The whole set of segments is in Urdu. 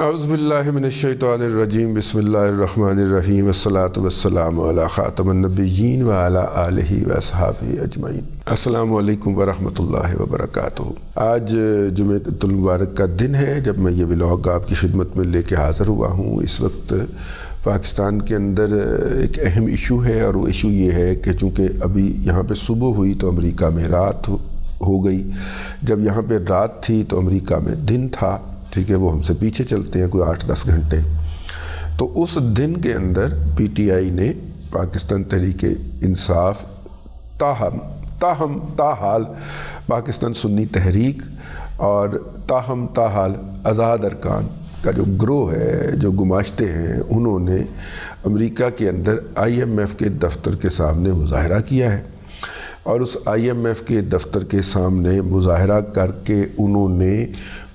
اعوذ باللہ من الشیطان الرجیم بسم اللہ الرحمن الرحیم والصلاة والسلام علی خاتم النبیین وعلی آلہ واصحابہ اجمعین۔ السلام علیکم ورحمۃ اللہ وبرکاتہ۔ آج جمعۃ المبارک کا دن ہے جب میں یہ ولاگ آپ کی خدمت میں لے کے حاضر ہوا ہوں۔ اس وقت پاکستان کے اندر ایک اہم ایشو ہے، اور وہ ایشو یہ ہے کہ چونکہ ابھی یہاں پہ صبح ہوئی تو امریکہ میں رات ہو گئی، جب یہاں پہ رات تھی تو امریکہ میں دن تھا، ٹھیک ہے، وہ ہم سے پیچھے چلتے ہیں کوئی 8-10 گھنٹے۔ تو اس دن کے اندر پی ٹی آئی نے پاکستان تحریک انصاف تاحال پاکستان سنی تحریک اور تاحال آزاد ارکان کا جو گروہ ہے، جو گماشتے ہیں، انہوں نے امریکہ کے اندر IMF کے دفتر کے سامنے مظاہرہ کیا ہے، اور اس IMF کے دفتر کے سامنے مظاہرہ کر کے انہوں نے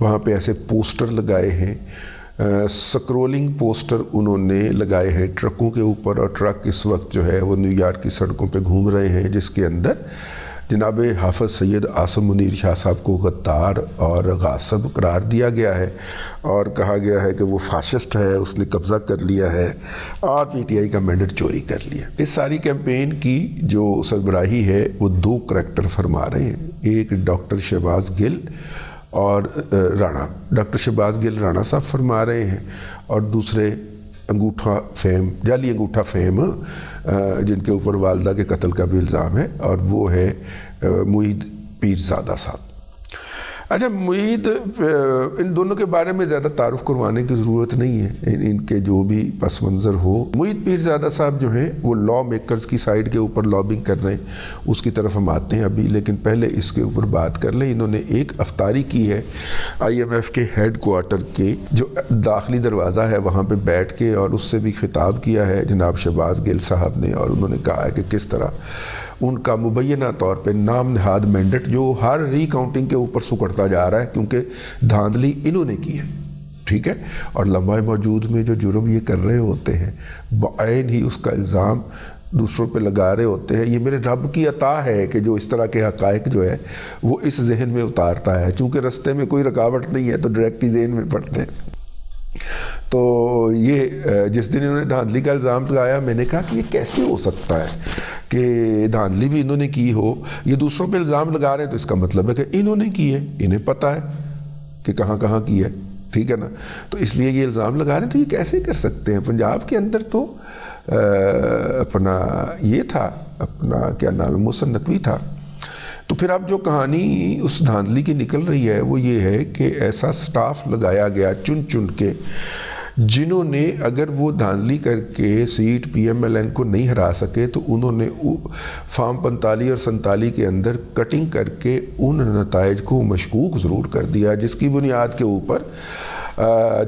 وہاں پہ ایسے پوسٹر لگائے ہیں، سکرولنگ پوسٹر انہوں نے لگائے ہیں ٹرکوں کے اوپر، اور ٹرک اس وقت جو ہے وہ نیو یارک کی سڑکوں پہ گھوم رہے ہیں، جس کے اندر جناب حافظ سید عاصم منیر شاہ صاحب کو غدار اور غاصب قرار دیا گیا ہے، اور کہا گیا ہے کہ وہ فاشسٹ ہے، اس نے قبضہ کر لیا ہے اور پی ٹی آئی کا مینڈیٹ چوری کر لیا۔ اس ساری کیمپین کی جو سربراہی ہے وہ 2 کریکٹر فرما رہے ہیں، ایک ڈاکٹر شہباز گل اور رانا، ڈاکٹر شہباز گل رانا صاحب فرما رہے ہیں، اور دوسرے انگوٹھا فہم، جعلی انگوٹھا فہم، جن کے اوپر والدہ کے قتل کا بھی الزام ہے، اور وہ ہے معید پیرزادہ صاحب۔ اچھا، معید، ان دونوں کے بارے میں زیادہ تعارف کروانے کی ضرورت نہیں ہے، ان کے جو بھی پس منظر ہو۔ معید پیرزادہ صاحب جو ہیں وہ لا میکرز کی سائیڈ کے اوپر لابنگ کر رہے ہیں، اس کی طرف ہم آتے ہیں ابھی، لیکن پہلے اس کے اوپر بات کر لیں۔ انہوں نے ایک افطاری کی ہے IMF کے ہیڈ کوارٹر کے جو داخلی دروازہ ہے وہاں پہ بیٹھ کے، اور اس سے بھی خطاب کیا ہے جناب شہباز گل صاحب نے، اور انہوں نے کہا ہے کہ کس طرح ان کا مبینہ طور پہ نام نہاد مینڈیٹ جو ہر ری کاؤنٹنگ کے اوپر سکڑتا جا رہا ہے، کیونکہ دھاندلی انہوں نے کی ہے، ٹھیک ہے، اور لمحہ موجود میں جو جرم یہ کر رہے ہوتے ہیں بعین ہی اس کا الزام دوسروں پہ لگا رہے ہوتے ہیں۔ یہ میرے رب کی عطا ہے کہ جو اس طرح کے حقائق جو ہے وہ اس ذہن میں اتارتا ہے، چونکہ رستے میں کوئی رکاوٹ نہیں ہے تو ڈائریکٹ ہی ذہن میں پڑتے ہیں۔ تو یہ جس دن انہوں نے دھاندلی کا الزام لگایا، میں نے کہا کہ یہ کیسے ہو سکتا ہے کہ دھاندلی بھی انہوں نے کی ہو، یہ دوسروں پہ الزام لگا رہے ہیں تو اس کا مطلب ہے کہ انہوں نے کی ہے، انہیں پتہ ہے کہ کہاں کہاں کی ہے، ٹھیک ہے نا، تو اس لیے یہ الزام لگا رہے ہیں۔ تو یہ کیسے کر سکتے ہیں؟ پنجاب کے اندر تو اپنا یہ تھا، اپنا کیا نام ہے، محسن نقوی تھا۔ تو پھر اب جو کہانی اس دھاندلی کی نکل رہی ہے وہ یہ ہے کہ ایسا سٹاف لگایا گیا چن کے، جنہوں نے اگر وہ دھاندلی کر کے سیٹ PMLN کو نہیں ہرا سکے تو انہوں نے فارم 45 اور 47 کے اندر کٹنگ کر کے ان نتائج کو مشکوک ضرور کر دیا، جس کی بنیاد کے اوپر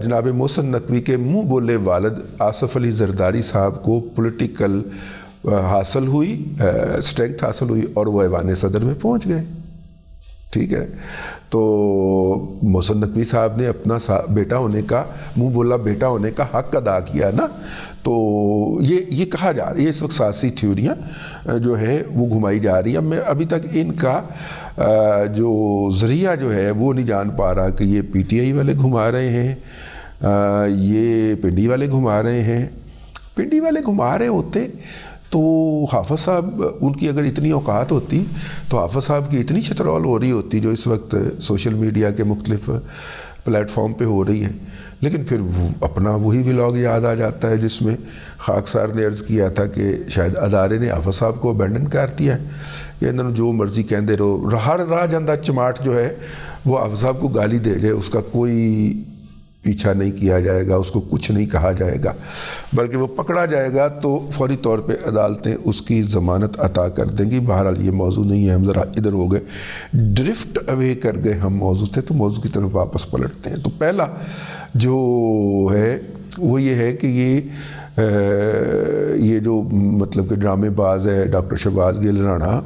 جناب محسن نقوی کے منہ بولے والد آصف علی زرداری صاحب کو پولیٹیکل حاصل ہوئی، اسٹرینگتھ حاصل ہوئی، اور وہ ایوان صدر میں پہنچ گئے، ٹھیک ہے۔ تو محسن نقوی صاحب نے اپنا بیٹا ہونے کا، منہ بولا بیٹا ہونے کا حق ادا کیا نا۔ تو یہ کہا جا رہا ہے، اس وقت سیاسی تھیوریاں جو ہے وہ گھمائی جا رہی ہے۔ میں ابھی تک ان کا جو ذریعہ جو ہے وہ نہیں جان پا رہا کہ یہ PTI والے گھما رہے ہیں، یہ پنڈی والے گھما رہے ہیں۔ پنڈی والے گھما رہے ہوتے تو حافظ صاحب، ان کی اگر اتنی اوقات ہوتی تو حافظ صاحب کی اتنی چترول ہو رہی ہوتی جو اس وقت سوشل میڈیا کے مختلف پلیٹ فارم پہ ہو رہی ہے، لیکن پھر وہ اپنا وہی ولاگ یاد آ جاتا ہے جس میں خاکسار نے عرض کیا تھا کہ شاید ادارے نے حافظ صاحب کو ابینڈن کر دیا ہے، کہ انہوں جو مرضی کہندے رہو، ہر راہ جاندہ چماٹ جو ہے وہ حافظ صاحب کو گالی دے جائے، اس کا کوئی پیچھا نہیں کیا جائے گا، اس کو کچھ نہیں کہا جائے گا، بلکہ وہ پکڑا جائے گا تو فوری طور پہ عدالتیں اس کی ضمانت عطا کر دیں گی۔ بہرحال یہ موضوع نہیں ہے، ہم ذرا ادھر ہو گئے، ڈرفٹ اوے کر گئے ہم موضوع تھے، تو موضوع کی طرف واپس پلٹتے ہیں۔ تو پہلا جو ہے وہ یہ ہے کہ یہ جو مطلب کہ ڈرامے باز ہے ڈاکٹر شہباز گل رانا،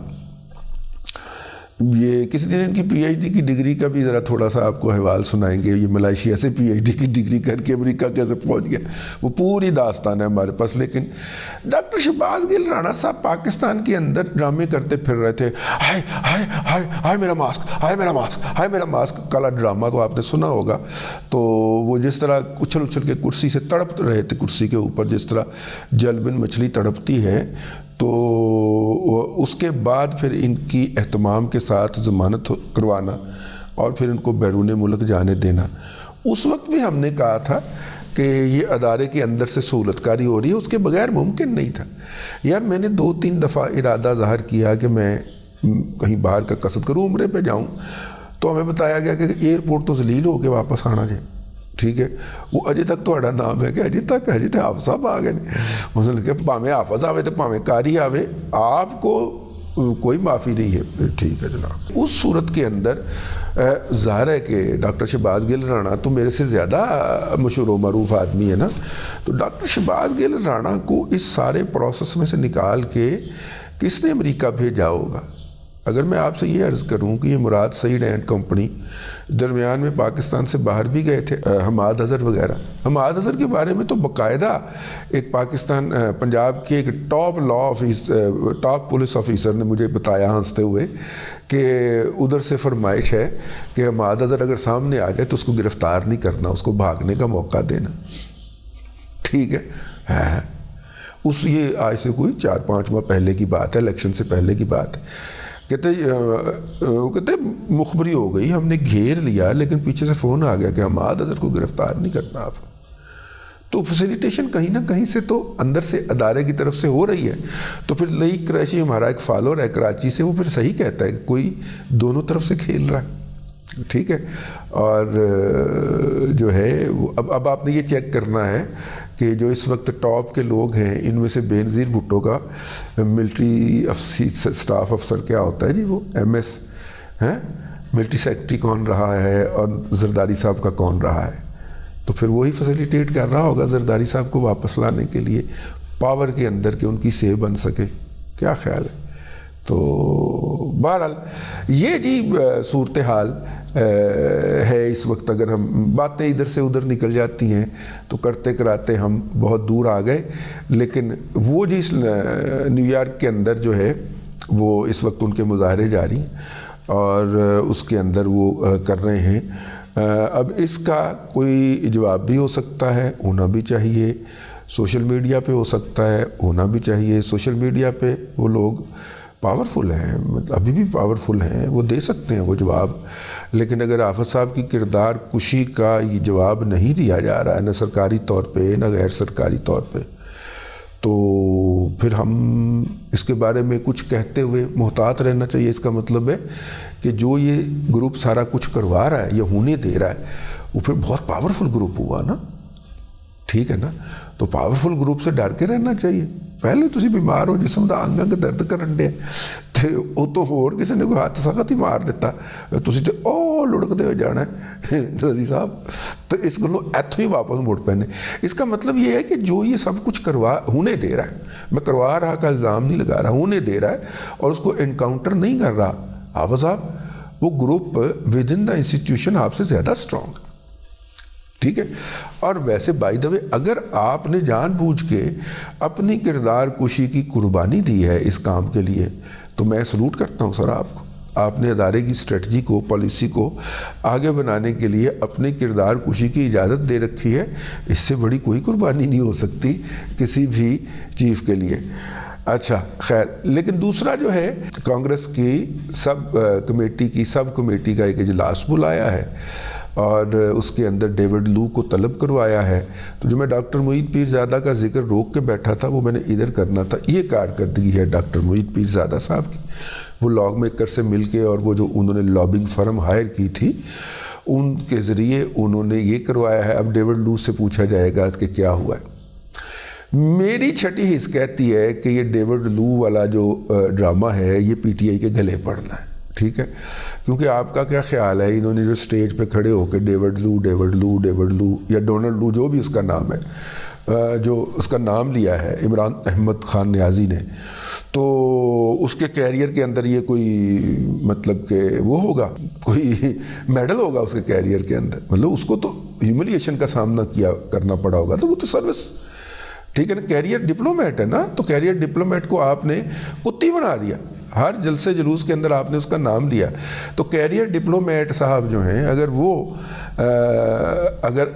یہ کسی دن ان کی پی ایچ ڈی کی ڈگری کا بھی ذرا تھوڑا سا آپ کو احوال سنائیں گے. یہ ملائیشیا سے پی ایچ ڈی کی ڈگری کر کے امریکہ کیسے پہنچ گیا, وہ پوری داستان ہے ہمارے پاس. لیکن ڈاکٹر شہباز گل رانا صاحب پاکستان کے اندر ڈرامے کرتے پھر رہے تھے, ہائے ہائے ہائے ہائے میرا ماسک, ہائے میرا ماسک, ہائے میرا ماسک. کالا ڈرامہ تو آپ نے سنا ہوگا. تو وہ جس طرح اچھل اچھل کے کرسی سے تڑپ رہے تھے, کرسی کے اوپر جس طرح جل بن مچھلی تڑپتی ہے, تو اس کے بعد پھر ان کی اہتمام کے ساتھ ضمانت کروانا اور پھر ان کو بیرون ملک جانے دینا. اس وقت بھی ہم نے کہا تھا کہ یہ ادارے کے اندر سے سہولت کاری ہو رہی ہے, اس کے بغیر ممکن نہیں تھا. یار میں نے 2-3 دفعہ ارادہ ظاہر کیا کہ میں کہیں باہر کا قصد کروں, عمرے پہ جاؤں, تو ہمیں بتایا گیا کہ ایئرپورٹ تو ذلیل ہو کے واپس آنا جائے. ٹھیک ہے, وہ اجے تک تھوڑا نام ہے کہ اجے تک آپ صاحب آ گئے. انہوں نے کہا پاویں حافظ آوے تو پاویں کاری آوے, آپ کو کوئی معافی نہیں ہے. ٹھیک ہے جناب. اس صورت کے اندر ظاہر ہے کہ ڈاکٹر شہباز گل رانا تو میرے سے زیادہ مشہور و معروف آدمی ہے نا, تو ڈاکٹر شہباز گل رانا کو اس سارے پروسیس میں سے نکال کے کس نے امریکہ بھیجا ہوگا؟ اگر میں آپ سے یہ عرض کروں کہ یہ مراد سعید اینڈ کمپنی درمیان میں پاکستان سے باہر بھی گئے تھے, حماد اظہر وغیرہ. حماد اظہر کے بارے میں تو باقاعدہ ایک پاکستان پنجاب کے ایک ٹاپ پولیس آفیسر نے مجھے بتایا ہنستے ہوئے کہ ادھر سے فرمائش ہے کہ حماد اظہر اگر سامنے آ جائے تو اس کو گرفتار نہیں کرنا, اس کو بھاگنے کا موقع دینا. ٹھیک ہے, یہ آج سے کوئی 4-5 ماہ پہلے کی بات ہے, الیکشن سے پہلے کی بات ہے. کہتے مخبری ہو گئی, ہم نے گھیر لیا, لیکن پیچھے سے فون آ گیا کہ حماد اظہر کو گرفتار نہیں کرنا آپ. تو فیسیلیٹیشن کہیں نہ کہیں سے تو اندر سے ادارے کی طرف سے ہو رہی ہے. تو پھر لئی قریشی ہمارا ایک فالوور ہے کراچی سے, وہ پھر صحیح کہتا ہے کہ کوئی دونوں طرف سے کھیل رہا ہے. ٹھیک ہے, اور جو ہے اب آپ نے یہ چیک کرنا ہے کہ جو اس وقت ٹاپ کے لوگ ہیں ان میں سے بے نظیر بھٹو کا ملٹری سٹاف افسر کیا ہوتا ہے جی, وہ MS ہیں, ملٹری سیکرٹری کون رہا ہے, اور زرداری صاحب کا کون رہا ہے. تو پھر وہی فیسیلیٹیٹ کر رہا ہوگا زرداری صاحب کو واپس لانے کے لیے پاور کے اندر کہ ان کی سیو بن سکے. کیا خیال ہے؟ تو بہرحال یہ جی صورتحال ہے اس وقت. اگر ہم باتیں ادھر سے ادھر نکل جاتی ہیں تو کرتے کراتے ہم بہت دور آ گئے. لیکن وہ جی نیو یارک کے اندر جو ہے وہ اس وقت ان کے مظاہرے جاری ہیں اور اس کے اندر وہ کر رہے ہیں. اب اس کا کوئی جواب بھی ہو سکتا ہے, ہونا بھی چاہیے. سوشل میڈیا پہ ہو سکتا ہے, ہونا بھی چاہیے. سوشل میڈیا پہ وہ لوگ پاورفل ہیں, ابھی بھی پاورفل ہیں, وہ دے سکتے ہیں وہ جواب. لیکن اگر حافظ صاحب کی کردار کشی کا یہ جواب نہیں دیا جا رہا ہے, نہ سرکاری طور پہ نہ غیر سرکاری طور پہ, تو پھر ہم اس کے بارے میں کچھ کہتے ہوئے محتاط رہنا چاہیے. اس کا مطلب ہے کہ جو یہ گروپ سارا کچھ کروا رہا ہے یا ہونے دے رہا ہے وہ پھر بہت پاورفل گروپ ہوا نا. ٹھیک ہے نا, تو پاورفل گروپ سے ڈر کے رہنا چاہیے. پہلے تسی بیمار ہو, جسم دا انگ انگ درد کرن دے تے او تو ہور کسی نے کوئی ہاتھ سخت ہی مار دیتا, تسی تے او لڑکتے ہو جانا ہے رضی صاحب. تو اس گلوں ایتھوں ہی واپس مڑ پینے. اس کا مطلب یہ ہے کہ جو یہ سب کچھ ہونے دے رہا ہے, میں کروا رہا کا الزام نہیں لگا رہا, ہونے دے رہا ہے اور اس کو انکاؤنٹر نہیں کر رہا حافظ صاحب, وہ group with in the institution آپ سے زیادہ اسٹرانگ. ٹھیک ہے. اور ویسے بائی دا وے اگر آپ نے جان بوجھ کے اپنی کردار کشی کی قربانی دی ہے اس کام کے لیے تو میں سلوٹ کرتا ہوں سر آپ کو. آپ نے ادارے کی اسٹریٹجی کو, پالیسی کو آگے بنانے کے لیے اپنی کردار کشی کی اجازت دے رکھی ہے. اس سے بڑی کوئی قربانی نہیں ہو سکتی کسی بھی چیف کے لیے. اچھا خیر, لیکن دوسرا جو ہے کانگریس کی سب کمیٹی کا ایک اجلاس بلایا ہے اور اس کے اندر ڈیوڈ لو کو طلب کروایا ہے. تو جو میں ڈاکٹر معید پیرزادہ کا ذکر روک کے بیٹھا تھا وہ میں نے ادھر کرنا تھا. یہ کارکردگی ہے ڈاکٹر معید پیرزادہ صاحب کی. وہ لاگ میکر سے مل کے اور وہ جو انہوں نے لابنگ فرم ہائر کی تھی ان کے ذریعے انہوں نے یہ کروایا ہے. اب ڈیوڈ لو سے پوچھا جائے گا کہ کیا ہوا ہے. میری چھٹی حص کہتی ہے کہ یہ ڈیوڈ لو والا جو ڈرامہ ہے یہ پی ٹی آئی کے گلے پڑنا ہے. ٹھیک ہے, کیونکہ آپ کا کیا خیال ہے, انہوں نے جو سٹیج پہ کھڑے ہو کے ڈیوڈ لو یا ڈونلڈ لو جو بھی اس کا نام ہے, جو اس کا نام لیا ہے عمران احمد خان نیازی نے، تو اس کے کیریئر کے اندر یہ کوئی مطلب کہ وہ ہوگا، کوئی میڈل ہوگا اس کے کیریئر کے اندر؟ مطلب اس کو تو ہیوملیشن کا سامنا کرنا پڑا ہوگا، تو وہ تو سروس، ٹھیک ہے نا، کیریئر ڈپلومیٹ ہے نا، تو کیریئر ڈپلومیٹ کو آپ نے کتی بنا دیا، ہر جلسے جلوس کے اندر آپ نے اس کا نام لیا۔ تو کیریئر ڈپلومیٹ صاحب جو ہیں، اگر وہ اگر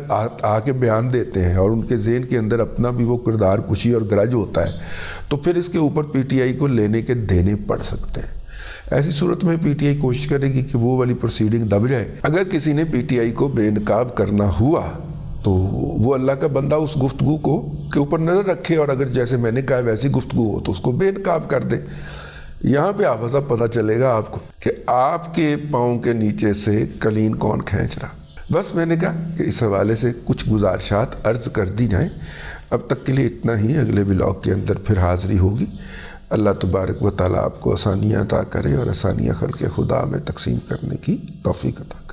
آ کے بیان دیتے ہیں اور ان کے ذہن کے اندر اپنا بھی وہ کردار کشی اور گرج ہوتا ہے، تو پھر اس کے اوپر پی ٹی آئی کو لینے کے دینے پڑ سکتے ہیں۔ ایسی صورت میں پی ٹی آئی کوشش کرے گی کہ وہ والی پروسیڈنگ دب جائے۔ اگر کسی نے پی ٹی آئی کو بے نقاب کرنا ہوا تو وہ اللہ کا بندہ اس گفتگو کو کے اوپر نظر رکھے، اور اگر جیسے میں نے کہا ویسی گفتگو ہو تو اس کو بے نقاب کر دے۔ یہاں پہ آفا صاحب پتہ چلے گا آپ کو کہ آپ کے پاؤں کے نیچے سے قلین کون کھینچ رہا۔ بس میں نے کہا کہ اس حوالے سے کچھ گزارشات عرض کر دی جائیں۔ اب تک کے لیے اتنا ہی، اگلے ولاگ کے اندر پھر حاضری ہوگی۔ اللہ تبارک و تعالیٰ آپ کو آسانیاں عطا کرے اور آسانیاں خلق خدا میں تقسیم کرنے کی توفیق عطا کرے۔